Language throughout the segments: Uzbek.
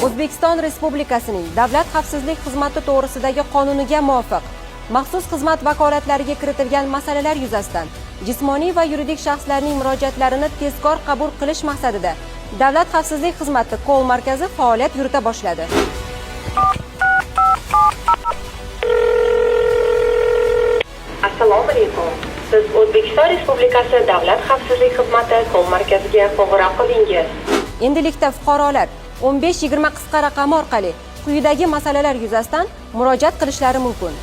O'zbekiston Respublikasining Davlat xavfsizlik xizmati to'g'risidagi qonuniga muvofiq maxsus xizmat vakolatlariga kiritilgan masalalar yuzasidan jismoniy va yuridik shaxslarning murojaatlarini tezkor qabul qilish maqsadida Davlat xavfsizlik xizmati kol markazi faoliyat yurita boshladi. Assalomu alaykum. Siz O'zbekiston Respublikasi Davlat xavfsizlik xizmati kol markaziga qo'ng'iroq qildingiz. Endilikda fuqarolar 1520 qisqa raqami orqali quyidagi masalalar yuzasidan murojaat qilishlari mumkin.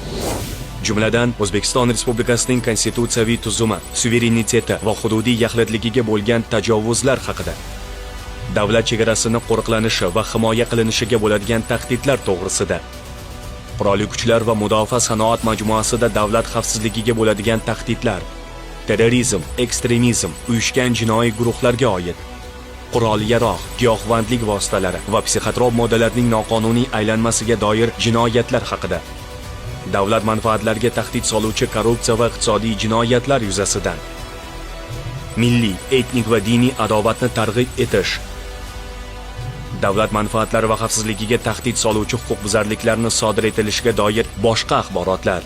Jumladan, O'zbekiston Respublikasining konstitutsiyaviy tuzumi, suvereniteti va hududiy yaxlitligiga bo'lgan tajovuzlar haqida, davlat chegarasini qo'riqlanishi va himoya qilinishiga bo'ladigan tahdidlar to'g'risida, qurolli kuchlar va mudofaa sanoat majmuasida davlat xavfsizligiga bo'ladigan tahdidlar, terrorizm, ekstremizm, uyushgan jinoiy guruhlarga oid qurol-yarog', giyohvandlik vositalari va psixotrop moddalarning noqonuniy aylanmasiga doir jinoyatlar haqida, davlat manfaatlariga tahdid soluvchi korrupsiya va iqtisodiy jinoyatlar yuzasidan, milliy, etnik va diniy adovatni targ'ib etish, davlat manfaatlari va xavfsizligiga tahdid soluvchi huquqbuzarliklarni sodir etilishiga doir boshqa axborotlar.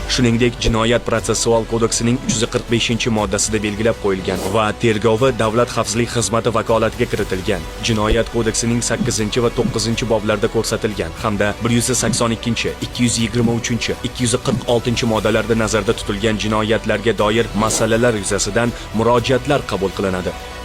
Shuningdek, Jinoyat protsessual kodeksining 345-moddasida belgilab qo'yilgan va tergovi Davlat xavfsizlik xizmati vakolatiga kiritilgan, Jinoyat kodeksining 8 va 9 boblarida ko'rsatilgan hamda 182, 223, 246 moddalarda nazarda tutilgan jinoyatlarga doir masalalar yuzasidan murojaatlar qabul qilinadi.